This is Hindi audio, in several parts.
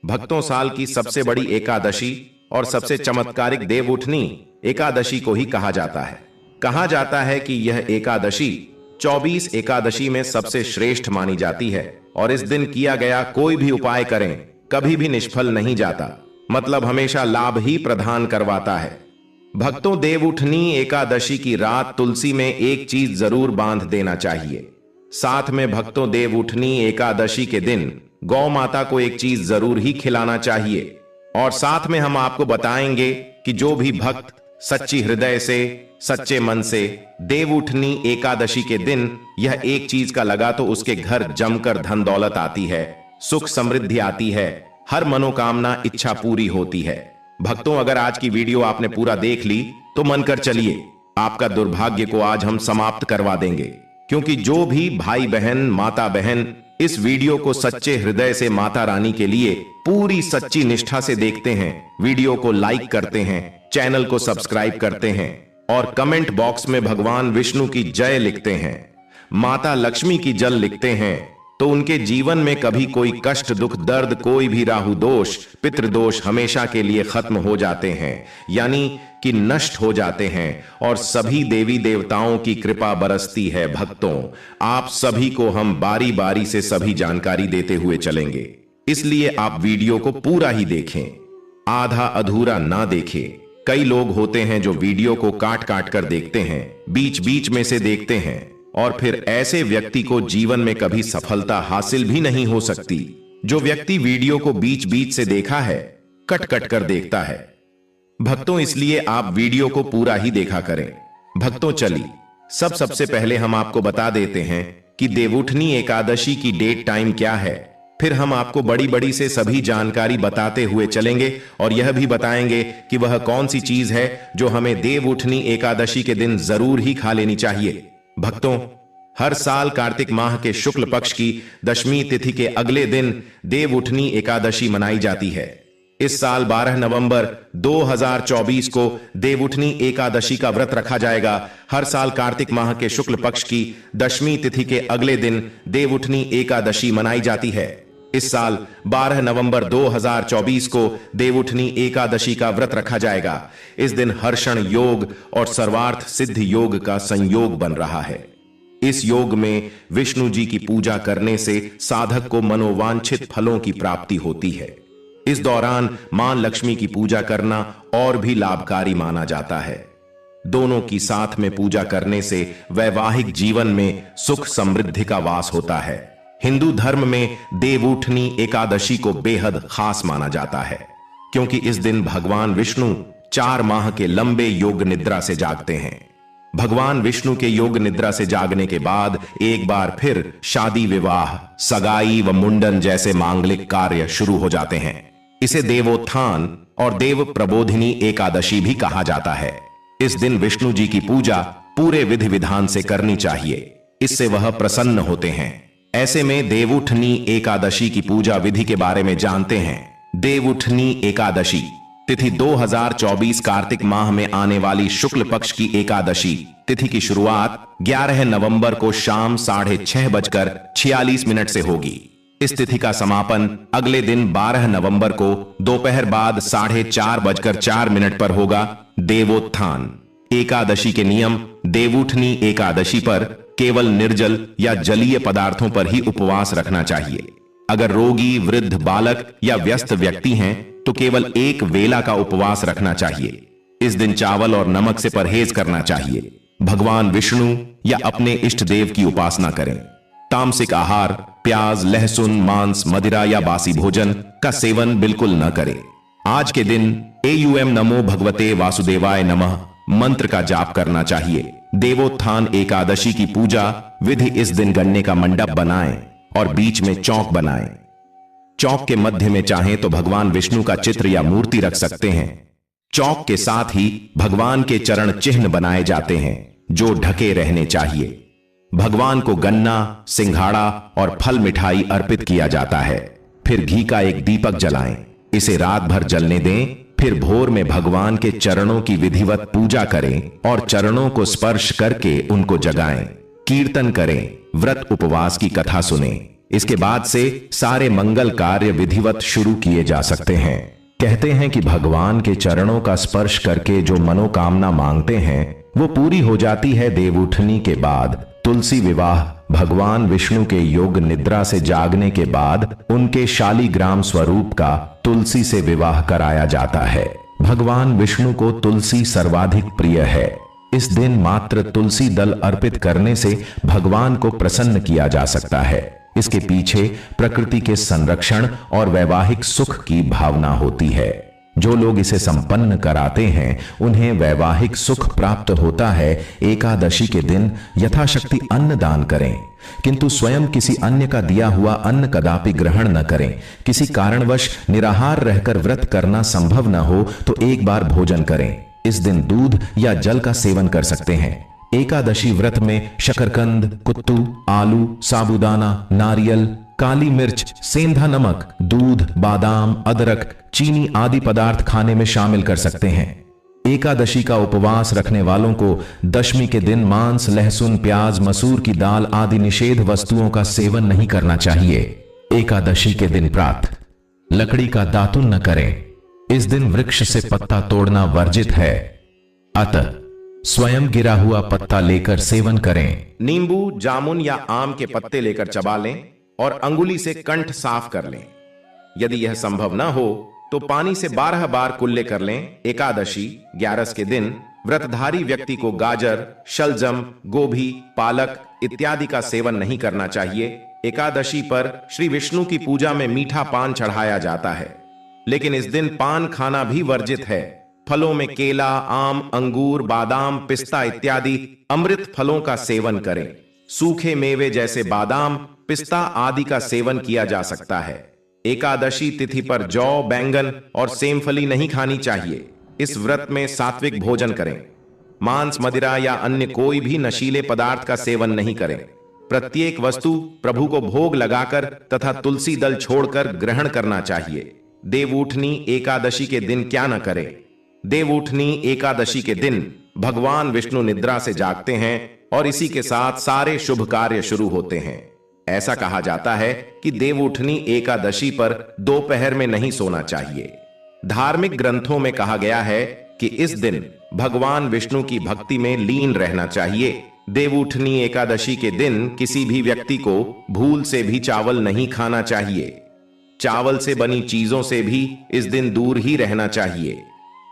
भक्तों, साल की सबसे बड़ी एकादशी और सबसे चमत्कारिक देवउठनी एकादशी को ही कहा जाता है। कहा जाता है कि यह एकादशी 24 एकादशी में सबसे श्रेष्ठ मानी जाती है और इस दिन किया गया कोई भी उपाय करें कभी भी निष्फल नहीं जाता, मतलब हमेशा लाभ ही प्रदान करवाता है। भक्तों, देवउठनी एकादशी की रात तुलसी में एक चीज जरूर बांध देना चाहिए। साथ में भक्तों, देवउठनी एकादशी के दिन गौ माता को एक चीज जरूर ही खिलाना चाहिए। और साथ में हम आपको बताएंगे कि जो भी भक्त सच्ची हृदय से, सच्चे मन से देवउठनी एकादशी के दिन यह एक चीज का लगा तो उसके घर जमकर धन दौलत आती है, सुख समृद्धि आती है, हर मनोकामना इच्छा पूरी होती है। भक्तों, अगर आज की वीडियो आपने पूरा देख ली तो मन कर चलिए, आपका दुर्भाग्य को आज हम समाप्त करवा देंगे, क्योंकि जो भी भाई बहन, माता बहन इस वीडियो को सच्चे हृदय से माता रानी के लिए पूरी सच्ची निष्ठा से देखते हैं, वीडियो को लाइक करते हैं, चैनल को सब्सक्राइब करते हैं और कमेंट बॉक्स में भगवान विष्णु की जय लिखते हैं, माता लक्ष्मी की जल लिखते हैं, तो उनके जीवन में कभी कोई कष्ट, दुख, दर्द, कोई भी राहु दोष, पितृदोष हमेशा के लिए खत्म हो जाते हैं, यानी कि नष्ट हो जाते हैं और सभी देवी देवताओं की कृपा बरसती है। भक्तों, आप सभी को हम बारी बारी से सभी जानकारी देते हुए चलेंगे, इसलिए आप वीडियो को पूरा ही देखें, आधा अधूरा ना देखें। कई लोग होते हैं जो वीडियो को काट काट कर देखते हैं, बीच बीच में से देखते हैं और फिर ऐसे व्यक्ति को जीवन में कभी सफलता हासिल भी नहीं हो सकती। जो व्यक्ति वीडियो को बीच बीच से देखा है, कट कट कर देखता है। भक्तों, इसलिए आप वीडियो को पूरा ही देखा करें। भक्तों, चलिए सबसे पहले हम आपको बता देते हैं कि देवउठनी एकादशी की डेट टाइम क्या है, फिर हम आपको बड़ी बड़ी से सभी जानकारी बताते हुए चलेंगे और यह भी बताएंगे कि वह कौन सी चीज है जो हमें देवउठनी एकादशी के दिन जरूर ही खा लेनी चाहिए। भक्तों, हर साल कार्तिक माह के शुक्ल पक्ष की दशमी तिथि के अगले दिन देवउठनी एकादशी मनाई जाती है। इस साल 12 नवंबर 2024 को देवउठनी एकादशी का व्रत रखा जाएगा। हर साल कार्तिक माह के शुक्ल पक्ष की दशमी तिथि के अगले दिन देवउठनी एकादशी मनाई जाती है। इस साल 12 नवंबर 2024 को देवउठनी एकादशी का व्रत रखा जाएगा। इस दिन हर्षण योग और सर्वार्थ सिद्ध योग का संयोग बन रहा है। इस योग में विष्णु जी की पूजा करने से साधक को मनोवांछित फलों की प्राप्ति होती है। इस दौरान मां लक्ष्मी की पूजा करना और भी लाभकारी माना जाता है। दोनों की साथ में पूजा करने से वैवाहिक जीवन में सुख समृद्धि का वास होता है। हिंदू धर्म में देवउठनी एकादशी को बेहद खास माना जाता है, क्योंकि इस दिन भगवान विष्णु 4 माह के लंबे योग निद्रा से जागते हैं। भगवान विष्णु के योग निद्रा से जागने के बाद एक बार फिर शादी, विवाह, सगाई व मुंडन जैसे मांगलिक कार्य शुरू हो जाते हैं। इसे देवोत्थान और देव प्रबोधिनी एकादशी भी कहा जाता है। इस दिन विष्णु जी की पूजा पूरे विधि विधान से करनी चाहिए, इससे वह प्रसन्न होते हैं। ऐसे में देवउठनी एकादशी की पूजा विधि के बारे में जानते हैं। देवउठनी एकादशी तिथि 2024 कार्तिक माह में आने वाली शुक्ल पक्ष की एकादशी तिथि की शुरुआत 11 नवंबर को शाम 6:46 से होगी। इस तिथि का समापन अगले दिन 12 नवंबर को दोपहर बाद 4:04 पर होगा। देवोत्थान एकादशी के नियम: देवउठनी एकादशी पर केवल निर्जल या जलीय पदार्थों पर ही उपवास रखना चाहिए। अगर रोगी, वृद्ध, बालक या व्यस्त व्यक्ति हैं तो केवल एक वेला का उपवास रखना चाहिए। इस दिन चावल और नमक से परहेज करना चाहिए। भगवान विष्णु या अपने इष्ट देव की उपासना करें। तामसिक आहार, प्याज, लहसुन, मांस, मदिरा या बासी भोजन का सेवन बिल्कुल न करें। आज के दिन एयूएम नमो भगवते वासुदेवाय नमः मंत्र का जाप करना चाहिए। देवोत्थान एकादशी की पूजा विधि: इस दिन गन्ने का मंडप बनाएं और बीच में चौक बनाएं। चौक के मध्य में चाहें तो भगवान विष्णु का चित्र या मूर्ति रख सकते हैं। चौक के साथ ही भगवान के चरण चिन्ह बनाए जाते हैं जो ढके रहने चाहिए। भगवान को गन्ना, सिंघाड़ा और फल मिठाई अर्पित किया जाता है। फिर घी का एक दीपक जलाएं, इसे रात भर जलने दें। फिर भोर में भगवान के चरणों की विधिवत पूजा करें और चरणों को स्पर्श करके उनको जगाएं। कीर्तन करें, व्रत उपवास की कथा सुनें। इसके बाद से सारे मंगल कार्य विधिवत शुरू किए जा सकते हैं। कहते हैं कि भगवान के चरणों का स्पर्श करके जो मनोकामना मांगते हैं वो पूरी हो जाती है। देवउठनी के बाद तुलसी विवाह भगवान विष्णु के योग निद्रा से जागने के बाद उनके शालिग्राम स्वरूप का तुलसी से विवाह कराया जाता है। भगवान विष्णु को तुलसी सर्वाधिक प्रिय है। इस दिन मात्र तुलसी दल अर्पित करने से भगवान को प्रसन्न किया जा सकता है। इसके पीछे प्रकृति के संरक्षण और वैवाहिक सुख की भावना होती है। जो लोग इसे संपन्न कराते हैं उन्हें वैवाहिक सुख प्राप्त होता है। एकादशी के दिन यथाशक्ति अन्न दान करें, किंतु स्वयं किसी अन्य का दिया हुआ अन्न कदापि ग्रहण न करें। किसी कारणवश निराहार रहकर व्रत करना संभव न हो तो एक बार भोजन करें। इस दिन दूध या जल का सेवन कर सकते हैं। एकादशी व्रत में शकरकंद, कुत्तू, आलू, साबूदाना, नारियल, काली मिर्च, सेंधा नमक, दूध, बादाम, अदरक, चीनी आदि पदार्थ खाने में शामिल कर सकते हैं। एकादशी का उपवास रखने वालों को दशमी के दिन मांस, लहसुन, प्याज, मसूर की दाल आदि निषेध वस्तुओं का सेवन नहीं करना चाहिए। एकादशी के दिन प्रातः लकड़ी का दातुन न करें। इस दिन वृक्ष से पत्ता तोड़ना वर्जित है, अतः स्वयं गिरा हुआ पत्ता लेकर सेवन करें। नींबू, जामुन या आम के पत्ते लेकर चबा लें और अंगुली से कंठ साफ कर लें। यदि यह संभव न हो तो पानी से 12 बार कुल्ले कर लें। एकादशी 11 के दिन व्रतधारी व्यक्ति को गाजर, शलजम, गोभी, पालक इत्यादि का सेवन नहीं करना चाहिए। एकादशी पर श्री विष्णु की पूजा में मीठा पान चढ़ाया जाता है, लेकिन इस दिन पान खाना भी वर्जित है। फलों में केला, आम, अंगूर, बादाम, पिस्ता इत्यादि अमृत फलों का सेवन करें। सूखे मेवे जैसे बादाम, पिस्ता आदि का सेवन किया जा सकता है। एकादशी तिथि पर जौ, बैंगन और सेमफली नहीं खानी चाहिए। इस व्रत में सात्विक भोजन करें। मांस, मदिरा या अन्य कोई भी नशीले पदार्थ का सेवन नहीं करें। प्रत्येक वस्तु प्रभु को भोग लगाकर तथा तुलसी दल छोड़कर ग्रहण करना चाहिए। देवउठनी एकादशी के दिन क्या न करें? देवउठनी एकादशी के दिन भगवान विष्णु निद्रा से जागते हैं और इसी के साथ सारे शुभ कार्य शुरू होते हैं। ऐसा कहा जाता है कि देवउठनी एकादशी पर दोपहर में नहीं सोना चाहिए। धार्मिक ग्रंथों में कहा गया है कि इस दिन भगवान विष्णु की भक्ति में लीन रहना चाहिए। देवउठनी एकादशी के दिन किसी भी व्यक्ति को भूल से भी चावल नहीं खाना चाहिए। चावल से बनी चीजों से भी इस दिन दूर ही रहना चाहिए।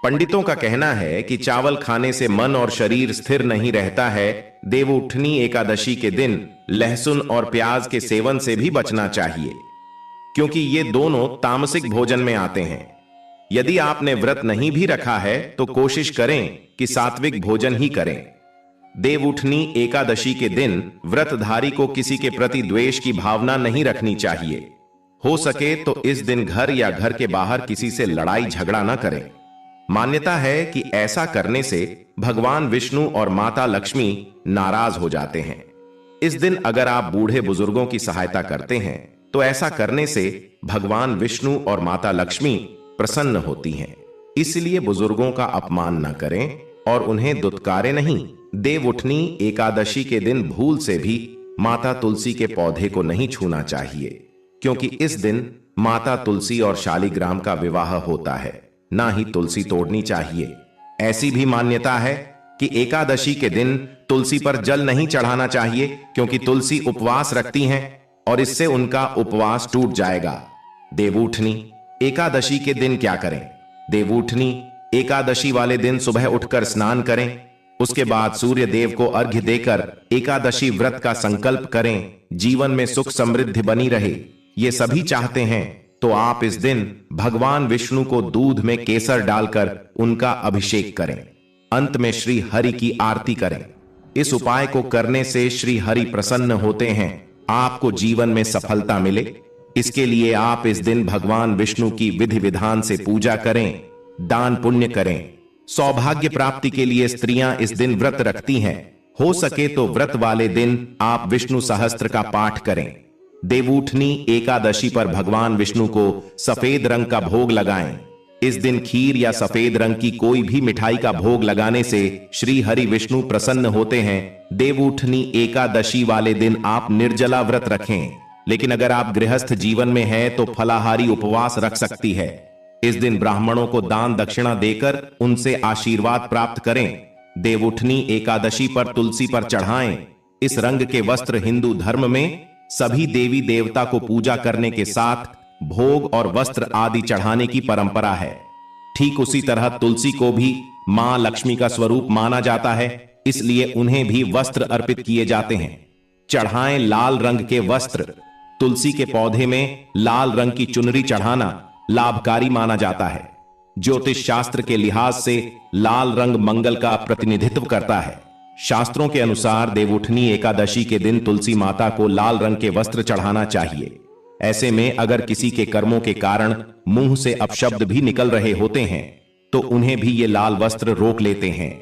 पंडितों का कहना है कि चावल खाने से मन और शरीर स्थिर नहीं रहता है। देवउठनी एकादशी के दिन लहसुन और प्याज के सेवन से भी बचना चाहिए, क्योंकि ये दोनों तामसिक भोजन में आते हैं। यदि आपने व्रत नहीं भी रखा है तो कोशिश करें कि सात्विक भोजन ही करें। देवउठनी एकादशी के दिन व्रतधारी को किसी के प्रति द्वेष की भावना नहीं रखनी चाहिए। हो सके तो इस दिन घर या घर के बाहर किसी से लड़ाई झगड़ा न करें। मान्यता है कि ऐसा करने से भगवान विष्णु और माता लक्ष्मी नाराज हो जाते हैं। इस दिन अगर आप बूढ़े बुजुर्गों की सहायता करते हैं तो ऐसा करने से भगवान विष्णु और माता लक्ष्मी प्रसन्न होती हैं। इसलिए बुजुर्गों का अपमान न करें और उन्हें दुत्कारें नहीं। देवउठनी एकादशी के दिन भूल से भी माता तुलसी के पौधे को नहीं छूना चाहिए, क्योंकि इस दिन माता तुलसी और शालिग्राम का विवाह होता है। ना ही तुलसी तोड़नी चाहिए। ऐसी भी मान्यता है कि एकादशी के दिन तुलसी पर जल नहीं चढ़ाना चाहिए, क्योंकि तुलसी उपवास रखती हैं और इससे उनका उपवास टूट जाएगा। देवउठनी एकादशी के दिन क्या करें? देवउठनी एकादशी वाले दिन सुबह उठकर स्नान करें। उसके बाद सूर्य देव को अर्घ्य देकर एकादशी व्रत का संकल्प करें। जीवन में सुख समृद्धि बनी रहे, ये सभी चाहते हैं तो आप इस दिन भगवान विष्णु को दूध में केसर डालकर उनका अभिषेक करें। अंत में श्री हरि की आरती करें। इस उपाय को करने से श्री हरि प्रसन्न होते हैं, आपको जीवन में सफलता मिले। इसके लिए आप इस दिन भगवान विष्णु की विधि विधान से पूजा करें, दान पुण्य करें। सौभाग्य प्राप्ति के लिए स्त्रियां इस दिन व्रत रखती हैं। हो सके तो व्रत वाले दिन आप विष्णु सहस्त्र का पाठ करें। देवउठनी एकादशी पर भगवान विष्णु को सफेद रंग का भोग लगाएं। इस दिन खीर या सफेद रंग की कोई भी मिठाई का भोग लगाने से श्री हरि विष्णु प्रसन्न होते हैं। देवउठनी एकादशी वाले दिन आप निर्जला व्रत रखें। लेकिन अगर आप गृहस्थ जीवन में हैं तो फलाहारी उपवास रख सकती है। इस दिन ब्राह्मणों को दान दक्षिणा देकर उनसे आशीर्वाद प्राप्त करें। देवउठनी एकादशी पर तुलसी पर चढ़ाएं। इस रंग के वस्त्र हिंदू धर्म में सभी देवी देवता को पूजा करने के साथ भोग और वस्त्र आदि चढ़ाने की परंपरा है। ठीक उसी तरह तुलसी को भी मां लक्ष्मी का स्वरूप माना जाता है, इसलिए उन्हें भी वस्त्र अर्पित किए जाते हैं। चढ़ाएं लाल रंग के वस्त्र। तुलसी के पौधे में लाल रंग की चुनरी चढ़ाना लाभकारी माना जाता है। ज्योतिष शास्त्र के लिहाज से लाल रंग मंगल का प्रतिनिधित्व करता है। शास्त्रों के अनुसार देवउठनी एकादशी के दिन तुलसी माता को लाल रंग के वस्त्र चढ़ाना चाहिए। ऐसे में अगर किसी के कर्मों के कारण मुंह से अपशब्द भी निकल रहे होते हैं तो उन्हें भी ये लाल वस्त्र रोक लेते हैं।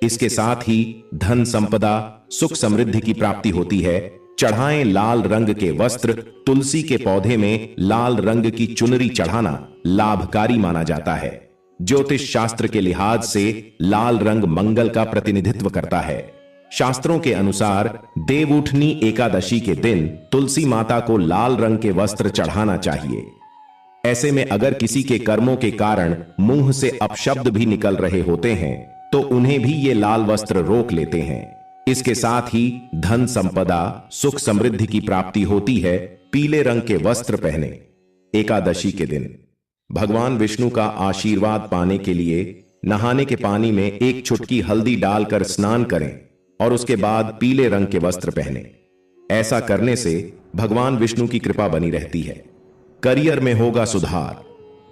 इसके साथ ही धन संपदा सुख समृद्धि की प्राप्ति होती है। चढ़ाएं लाल रंग के वस्त्र। तुलसी के पौधे में लाल रंग की चुनरी चढ़ाना लाभकारी माना जाता है। ज्योतिष शास्त्र के लिहाज से लाल रंग मंगल का प्रतिनिधित्व करता है। शास्त्रों के अनुसार देवउठनी एकादशी के दिन तुलसी माता को लाल रंग के वस्त्र चढ़ाना चाहिए। ऐसे में अगर किसी के कर्मों के कारण मुंह से अपशब्द भी निकल रहे होते हैं तो उन्हें भी ये लाल वस्त्र रोक लेते हैं। इसके साथ ही धन संपदा सुख समृद्धि की प्राप्ति होती है। पीले रंग के वस्त्र पहने। एकादशी के दिन भगवान विष्णु का आशीर्वाद पाने के लिए नहाने के पानी में एक चुटकी हल्दी डालकर स्नान करें और उसके बाद पीले रंग के वस्त्र पहने। ऐसा करने से भगवान विष्णु की कृपा बनी रहती है। करियर में होगा सुधार।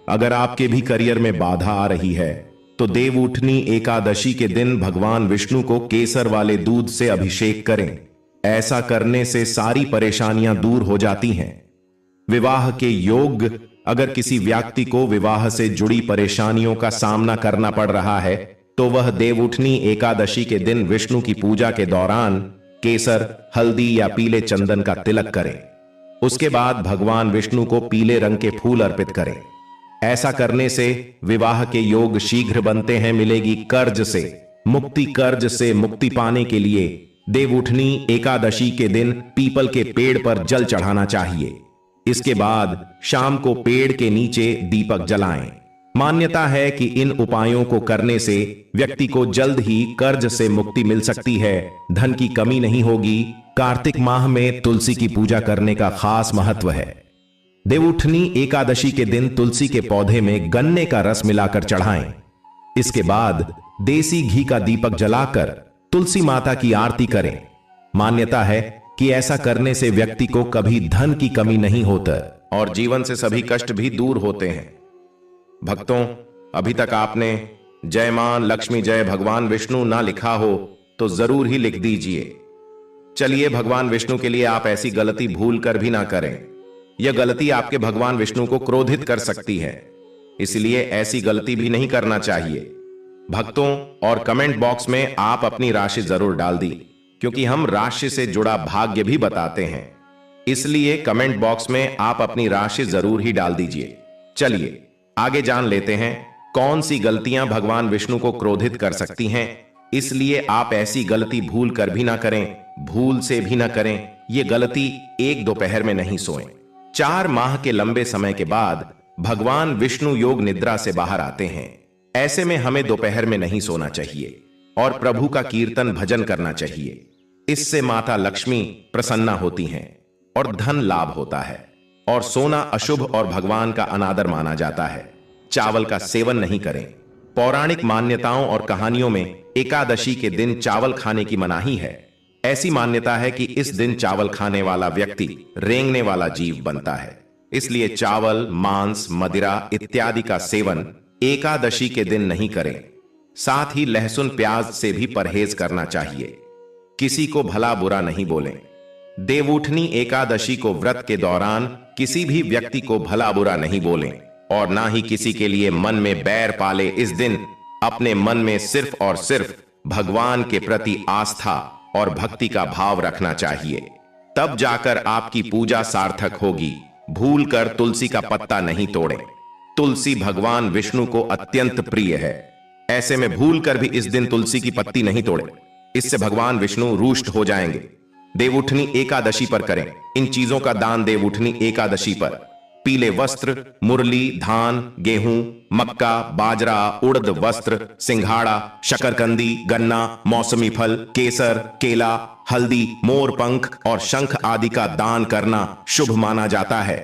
अगर आपके भी करियर में बाधा आ रही है तो देवउठनी एकादशी के दिन भगवान विष्णु को केसर वाले दूध से अभिषेक करें। ऐसा करने से सारी परेशानियां दूर हो जाती हैं। विवाह के योग। अगर किसी व्यक्ति को विवाह से जुड़ी परेशानियों का सामना करना पड़ रहा है तो वह देवउठनी एकादशी के दिन विष्णु की पूजा के दौरान केसर हल्दी या पीले चंदन का तिलक करें। उसके बाद भगवान विष्णु को पीले रंग के फूल अर्पित करें। ऐसा करने से विवाह के योग शीघ्र बनते हैं। मिलेगी कर्ज से मुक्ति। कर्ज से मुक्ति पाने के लिए देवउठनी एकादशी के दिन पीपल के पेड़ पर जल चढ़ाना चाहिए। इसके बाद शाम को पेड़ के नीचे दीपक जलाएं। मान्यता है कि इन उपायों को करने से व्यक्ति को जल्द ही कर्ज से मुक्ति मिल सकती है। धन की कमी नहीं होगी। कार्तिक माह में तुलसी की पूजा करने का खास महत्व है। देवउठनी एकादशी के दिन तुलसी के पौधे में गन्ने का रस मिलाकर चढ़ाएं। इसके बाद देसी घी का दीपक जलाकर तुलसी माता की आरती करें। मान्यता है कि ऐसा करने से व्यक्ति को कभी धन की कमी नहीं होता और जीवन से सभी कष्ट भी दूर होते हैं। भक्तों, अभी तक आपने जय मां लक्ष्मी जय भगवान विष्णु ना लिखा हो तो जरूर ही लिख दीजिए। चलिए, भगवान विष्णु के लिए आप ऐसी गलती भूल कर भी ना करें। यह गलती आपके भगवान विष्णु को क्रोधित कर सकती है, इसलिए ऐसी गलती भी नहीं करना चाहिए। भक्तों, और कमेंट बॉक्स में आप अपनी राशि जरूर डाल दी, क्योंकि हम राशि से जुड़ा भाग्य भी बताते हैं। इसलिए कमेंट बॉक्स में आप अपनी राशि जरूर ही डाल दीजिए। चलिए आगे जान लेते हैं कौन सी गलतियां भगवान विष्णु को क्रोधित कर सकती हैं। इसलिए आप ऐसी गलती भूल कर भी ना करें, भूल से भी ना करें। ये गलती एक दोपहर में नहीं सोएं। 4 माह के लंबे समय के बाद भगवान विष्णु योग निद्रा से बाहर आते हैं। ऐसे में हमें दोपहर में नहीं सोना चाहिए और प्रभु का कीर्तन भजन करना चाहिए। इससे माता लक्ष्मी प्रसन्ना होती हैं और धन लाभ होता है। और सोना अशुभ और भगवान का अनादर माना जाता है। चावल का सेवन नहीं करें। पौराणिक मान्यताओं और कहानियों में एकादशी के दिन चावल खाने की मनाही है। ऐसी मान्यता है कि इस दिन चावल खाने वाला व्यक्ति रेंगने वाला जीव बनता है। इसलिए चावल, मांस, मदिरा इत्यादि का सेवन एकादशी के दिन नहीं करें। साथ ही लहसुन प्याज से भी परहेज करना चाहिए। किसी को भला बुरा नहीं बोलें। देवउठनी एकादशी को व्रत के दौरान किसी भी व्यक्ति को भला बुरा नहीं बोलें और ना ही किसी के लिए मन में बैर पाले। इस दिन अपने मन में सिर्फ और सिर्फ भगवान के प्रति आस्था और भक्ति का भाव रखना चाहिए, तब जाकर आपकी पूजा सार्थक होगी। भूलकर तुलसी का पत्ता नहीं तोड़ें। तुलसी भगवान विष्णु को अत्यंत प्रिय है। ऐसे में भूलकर भी इस दिन तुलसी की पत्ती नहीं तोड़ें। इससे भगवान विष्णु रुष्ट हो जाएंगे। देवउठनी एकादशी पर करें। इन चीजों का दान देवउठनी एकादशी पर पीले वस्त्र, मुरली, धान, गेहूं, मक्का, बाजरा, उड़द वस्त्र, सिंघाड़ा, शकरकंदी, गन्ना, मौसमी फल, केसर, केला, हल्दी, मोर पंख और शंख आदि का दान करना शुभ माना जाता है।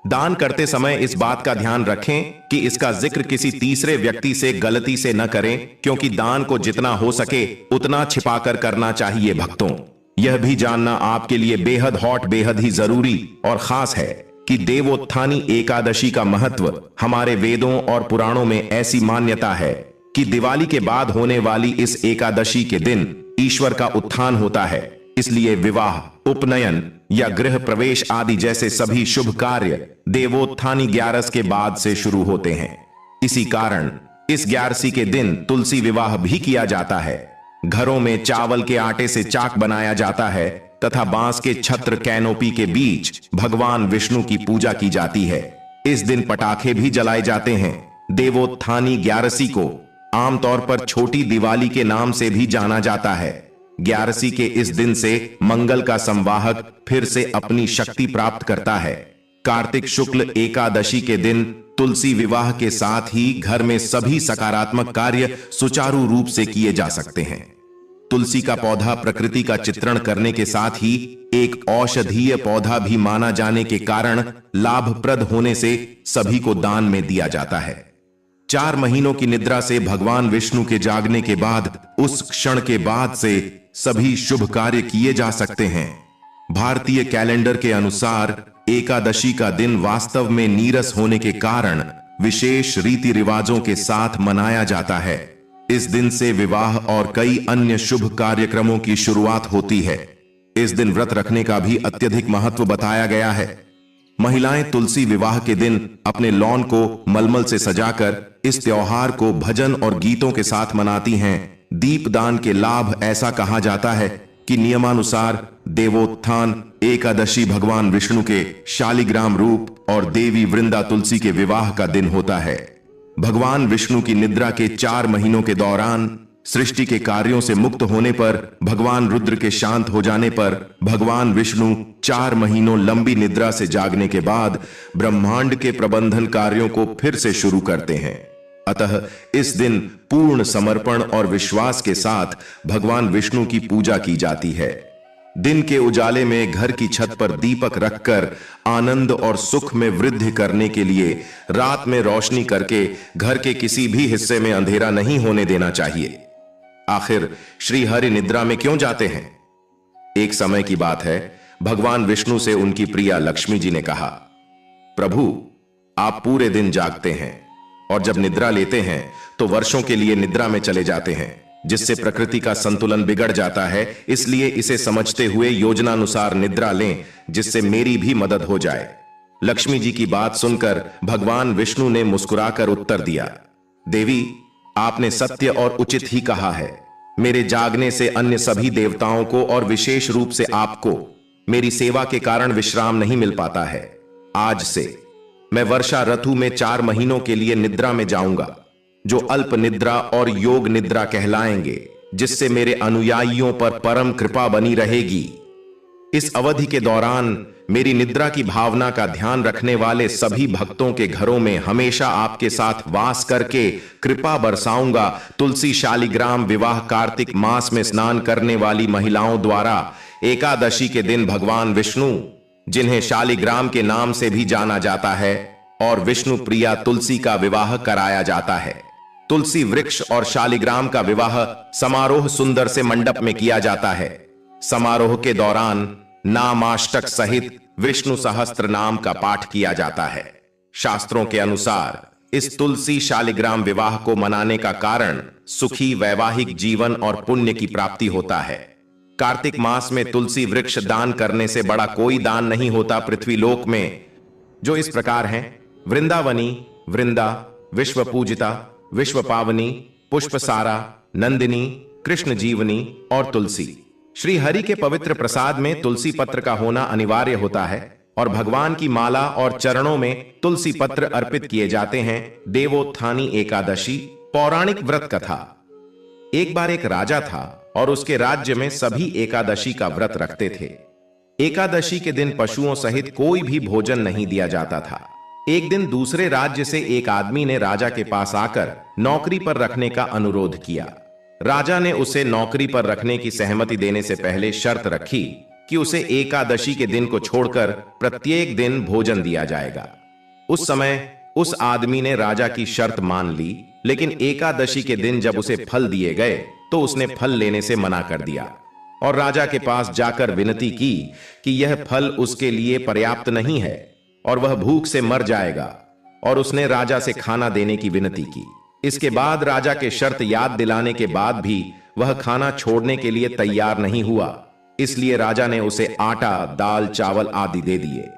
दान करते समय इस बात का ध्यान रखें कि इसका जिक्र किसी तीसरे व्यक्ति से गलती से न करें, क्योंकि दान को जितना हो सके उतना छिपाकर करना चाहिए। भक्तों, यह भी जानना आपके लिए बेहद हॉट, बेहद ही जरूरी और खास है कि देवोत्थानी एकादशी का महत्व हमारे वेदों और पुराणों में ऐसी मान्यता है कि दिवाली के बाद होने वाली इस एकादशी के दिन ईश्वर का उत्थान होता है। इसलिए विवाह, उपनयन या गृह प्रवेश आदि जैसे सभी शुभ कार्य देवोत्थानी 11 के बाद से शुरू होते हैं। इसी कारण इस 11 के दिन तुलसी विवाह भी किया जाता है। घरों में चावल के आटे से चाक बनाया जाता है तथा बांस के छत्र कैनोपी के बीच भगवान विष्णु की पूजा की जाती है। इस दिन पटाखे भी जलाए जाते हैं। देवोत्थानी 11 को आमतौर पर छोटी दिवाली के नाम से भी जाना जाता है। 11 के इस दिन से मंगल का संवाहक फिर से अपनी शक्ति प्राप्त करता है। कार्तिक शुक्ल एकादशी के दिन तुलसी विवाह के साथ ही घर में सभी सकारात्मक कार्य सुचारू रूप से किए जा सकते हैं। तुलसी का पौधा प्रकृति का चित्रण करने के साथ ही एक औषधीय पौधा भी माना जाने के कारण लाभप्रद होने से सभी को दान में दिया जाता है। 4 महीनों की निद्रा से भगवान विष्णु के जागने के बाद उस क्षण के बाद से सभी शुभ कार्य किए जा सकते हैं। भारतीय कैलेंडर के अनुसार एकादशी का दिन वास्तव में नीरस होने के कारण विशेष रीति रिवाजों के साथ मनाया जाता है। इस दिन से विवाह और कई अन्य शुभ कार्यक्रमों की शुरुआत होती है। इस दिन व्रत रखने का भी अत्यधिक महत्व बताया गया है। महिलाएं तुलसी विवाह के दिन अपने लॉन को मलमल से सजाकर इस त्योहार को भजन और गीतों के साथ मनाती हैं। दीपदान के लाभ, ऐसा कहा जाता है कि नियमानुसार देवोत्थान एकादशी भगवान विष्णु के शालिग्राम रूप और देवी वृंदा तुलसी के विवाह का दिन होता है। भगवान विष्णु की निद्रा के 4 महीनों के दौरान सृष्टि के कार्यों से मुक्त होने पर, भगवान रुद्र के शांत हो जाने पर भगवान विष्णु 4 महीनों लंबी निद्रा से जागने के बाद ब्रह्मांड के प्रबंधन कार्यों को फिर से शुरू करते हैं। अतः इस दिन पूर्ण समर्पण और विश्वास के साथ भगवान विष्णु की पूजा की जाती है। दिन के उजाले में घर की छत पर दीपक रखकर आनंद और सुख में वृद्धि करने के लिए रात में रोशनी करके घर के किसी भी हिस्से में अंधेरा नहीं होने देना चाहिए। आखिर श्री हरि निद्रा में क्यों जाते हैं? एक समय की बात है, भगवान विष्णु से उनकी प्रिया लक्ष्मी जी ने कहा, प्रभु, आप पूरे दिन जागते हैं और जब निद्रा लेते हैं तो वर्षों के लिए निद्रा में चले जाते हैं, जिससे प्रकृति का संतुलन बिगड़ जाता है। इसलिए इसे समझते हुए योजनानुसार निद्रा लें, जिससे मेरी भी मदद हो जाए। लक्ष्मी जी की बात सुनकर भगवान विष्णु ने मुस्कुराकर उत्तर दिया, देवी, आपने सत्य और उचित ही कहा है। मेरे जागने से अन्य सभी देवताओं को और विशेष रूप से आपको मेरी सेवा के कारण विश्राम नहीं मिल पाता है। आज से मैं वर्षा ऋतु में 4 महीनों के लिए निद्रा में जाऊंगा, जो अल्प निद्रा और योग निद्रा कहलाएंगे, जिससे मेरे अनुयायियों पर परम कृपा बनी रहेगी। इस अवधि के दौरान मेरी निद्रा की भावना का ध्यान रखने वाले सभी भक्तों के घरों में हमेशा आपके साथ वास करके कृपा बरसाऊंगा। तुलसी शालिग्राम विवाह कार्तिक मास में स्नान करने वाली महिलाओं द्वारा एकादशी के दिन भगवान विष्णु, जिन्हें शालिग्राम के नाम से भी जाना जाता है, और विष्णु प्रिया तुलसी का विवाह कराया जाता है। तुलसी वृक्ष और शालिग्राम का विवाह समारोह सुंदर से मंडप में किया जाता है। समारोह के दौरान नामाष्टक सहित विष्णु सहस्त्र नाम का पाठ किया जाता है। शास्त्रों के अनुसार इस तुलसी शालिग्राम विवाह को मनाने का कारण सुखी वैवाहिक जीवन और पुण्य की प्राप्ति होता है। कार्तिक मास में तुलसी वृक्ष दान करने से बड़ा कोई दान नहीं होता पृथ्वी लोक में, जो इस प्रकार हैं: वृंदावनी, वृंदा, विश्व पूजिता, विश्व पावनी, पुष्पसारा, नंदिनी, कृष्ण जीवनी और तुलसी। श्री हरि के पवित्र प्रसाद में तुलसी पत्र का होना अनिवार्य होता है और भगवान की माला और चरणों में तुलसी पत्र अर्पित किए जाते हैं। देवोत्थानी एकादशी पौराणिक व्रत कथा। एक बार एक राजा था और उसके राज्य में सभी एकादशी का व्रत रखते थे। एकादशी के दिन पशुओं सहित कोई भी भोजन नहीं दिया जाता था। एक दिन दूसरे राज्य से एक आदमी ने राजा के पास आकर नौकरी पर रखने का अनुरोध किया। राजा ने उसे नौकरी पर रखने की सहमति देने से पहले शर्त रखी कि उसे एकादशी के दिन को छोड़कर प्रत्येक दिन भोजन दिया जाएगा। उस समय उस आदमी ने राजा की शर्त मान ली, लेकिन एकादशी के दिन जब उसे फल दिए गए तो उसने फल लेने से मना कर दिया और राजा के पास जाकर विनती की कि यह फल उसके लिए पर्याप्त नहीं है और वह भूख से मर जाएगा, और उसने राजा से खाना देने की विनती की। इसके बाद राजा के शर्त याद दिलाने के बाद भी वह खाना छोड़ने के लिए तैयार नहीं हुआ, इसलिए राजा ने उसे आटा, दाल, चावल आदि दे दिए।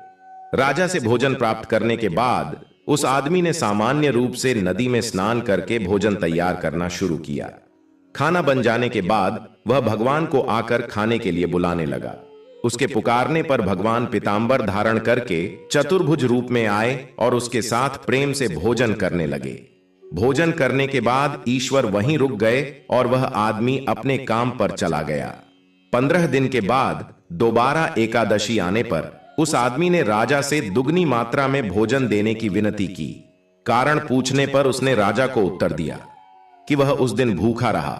राजा से भोजन प्राप्त करने के बाद उस आदमी ने सामान्य रूप से नदी में स्नान करके भोजन तैयार करना शुरू किया। खाना बन जाने के बाद वह भगवान को आकर खाने के लिए बुलाने लगा। उसके पुकारने पर भगवान पीतांबर धारण करके चतुर्भुज रूप में आए और उसके साथ प्रेम से भोजन करने लगे। भोजन करने के बाद ईश्वर वहीं रुक गए और वह आदमी अपने काम पर चला गया। 15 दिन के बाद दोबारा एकादशी आने पर उस आदमी ने राजा से दुगनी मात्रा में भोजन देने की विनती की। कारण पूछने पर उसने राजा को उत्तर दिया कि वह उस दिन भूखा रहा,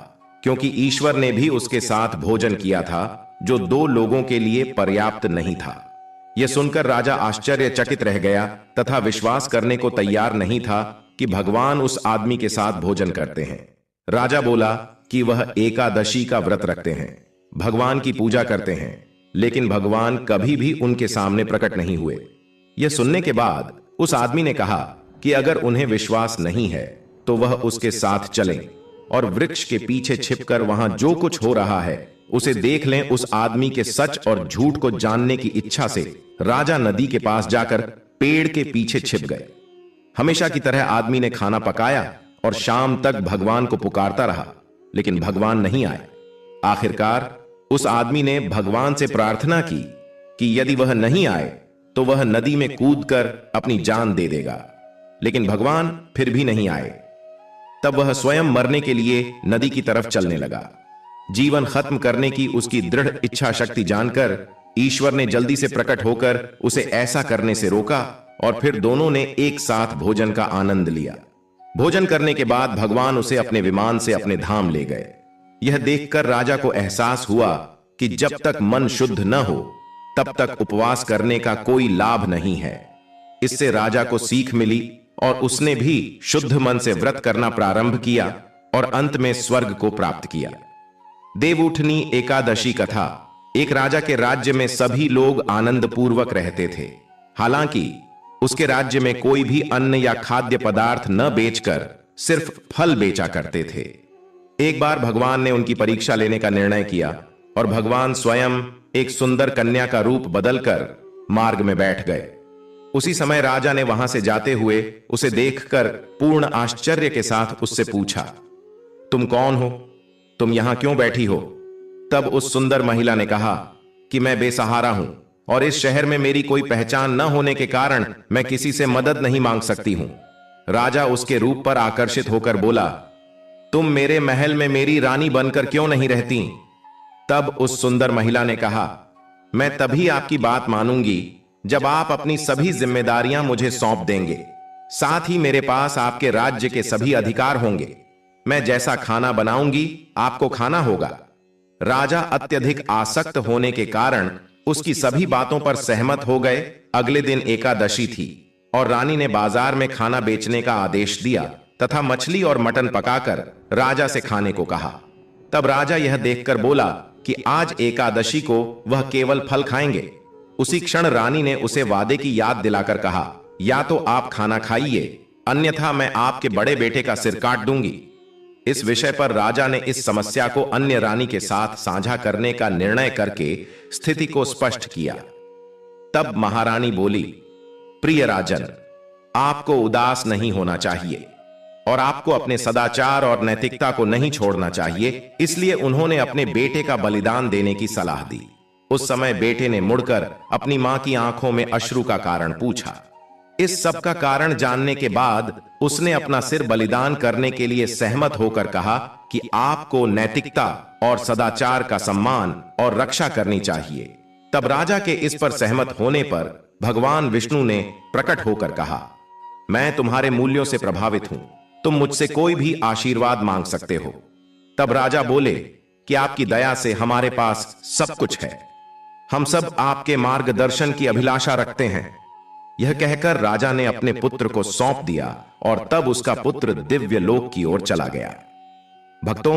क्योंकि ईश्वर ने भी उसके साथ भोजन किया था जो 2 लोगों के लिए पर्याप्त नहीं था। यह सुनकर राजा आश्चर्यचकित रह गया तथा विश्वास करने को तैयार नहीं था कि भगवान उस आदमी के साथ भोजन करते हैं। राजा बोला कि वह एकादशी का व्रत रखते हैं, भगवान की पूजा करते हैं, लेकिन भगवान कभी भी उनके सामने प्रकट नहीं हुए। यह सुनने के बाद उस आदमी ने कहा कि अगर उन्हें विश्वास नहीं है तो वह उसके साथ चलें और वृक्ष के पीछे छिपकर वहां जो कुछ हो रहा है उसे देख लें। उस आदमी के सच और झूठ को जानने की इच्छा से राजा नदी के पास जाकर पेड़ के पीछे छिप गए। हमेशा की तरह आदमी ने खाना पकाया और शाम तक भगवान को पुकारता रहा, लेकिन भगवान नहीं आए। आखिरकार उस आदमी ने भगवान से प्रार्थना की कि यदि वह नहीं आए तो वह नदी में कूदकर अपनी जान दे देगा, लेकिन भगवान फिर भी नहीं आए। तब वह स्वयं मरने के लिए नदी की तरफ चलने लगा। जीवन खत्म करने की उसकी दृढ़ इच्छा शक्ति जानकर ईश्वर ने जल्दी से प्रकट होकर उसे ऐसा करने से रोका और फिर दोनों ने एक साथ भोजन का आनंद लिया। भोजन करने के बाद भगवान उसे अपने विमान से अपने धाम ले गए। यह देखकर राजा को एहसास हुआ कि जब तक मन शुद्ध न हो तब तक उपवास करने का कोई लाभ नहीं है। इससे राजा को सीख मिली और उसने भी शुद्ध मन से व्रत करना प्रारंभ किया और अंत में स्वर्ग को प्राप्त किया। देवउठनी एकादशी कथा। एक राजा के राज्य में सभी लोग आनंद पूर्वक रहते थे। हालांकि उसके राज्य में कोई भी अन्न या खाद्य पदार्थ न बेचकर सिर्फ फल बेचा करते थे। एक बार भगवान ने उनकी परीक्षा लेने का निर्णय किया और भगवान स्वयं एक सुंदर कन्या का रूप बदलकर मार्ग में बैठ गए। उसी समय राजा ने वहां से जाते हुए उसे देखकर पूर्ण आश्चर्य के साथ उससे पूछा, तुम कौन हो? तुम यहां क्यों बैठी हो? तब उस सुंदर महिला ने कहा कि मैं बेसहारा हूं और इस शहर में मेरी कोई पहचान न होने के कारण मैं किसी से मदद नहीं मांग सकती हूं। राजा उसके रूप पर आकर्षित होकर बोला, तुम मेरे महल में मेरी रानी बनकर क्यों नहीं रहती? तब उस सुंदर महिला ने कहा, मैं तभी आपकी बात मानूंगी जब आप अपनी सभी जिम्मेदारियां मुझे सौंप देंगे। साथ ही मेरे पास आपके राज्य के सभी अधिकार होंगे। मैं जैसा खाना बनाऊंगी आपको खाना होगा। राजा अत्यधिक आसक्त होने के कारण उसकी सभी बातों पर सहमत हो गए। अगले दिन एकादशी थी और रानी ने बाजार में खाना बेचने का आदेश दिया तथा मछली और मटन पकाकर राजा से खाने को कहा। तब राजा यह देखकर बोला कि आज एकादशी को वह केवल फल खाएंगे। उसी क्षण रानी ने उसे वादे की याद दिलाकर कहा, या तो आप खाना खाइए, अन्यथा मैं आपके बड़े बेटे का सिर काट दूंगी। इस विषय पर राजा ने इस समस्या को अन्य रानी के साथ साझा करने का निर्णय करके स्थिति को स्पष्ट किया। तब महारानी बोली, प्रिय राजन, आपको उदास नहीं होना चाहिए और आपको अपने सदाचार और नैतिकता को नहीं छोड़ना चाहिए। इसलिए उन्होंने अपने बेटे का बलिदान देने की सलाह दी। उस समय बेटे ने मुड़कर अपनी मां की आंखों में अश्रु का कारण पूछा। इस सब का कारण जानने के बाद उसने अपना सिर बलिदान करने के लिए सहमत होकर कहा कि आपको नैतिकता और सदाचार का सम्मान और रक्षा करनी चाहिए। तब राजा के इस पर सहमत होने पर भगवान विष्णु ने प्रकट होकर कहा, मैं तुम्हारे मूल्यों से प्रभावित हूं, तुम मुझसे कोई भी आशीर्वाद मांग सकते हो। तब राजा बोले कि आपकी दया से हमारे पास सब कुछ है, हम सब आपके मार्गदर्शन की अभिलाषा रखते हैं। यह कहकर राजा ने अपने पुत्र को सौंप दिया और तब उसका पुत्र दिव्य लोक की ओर चला गया। भक्तों,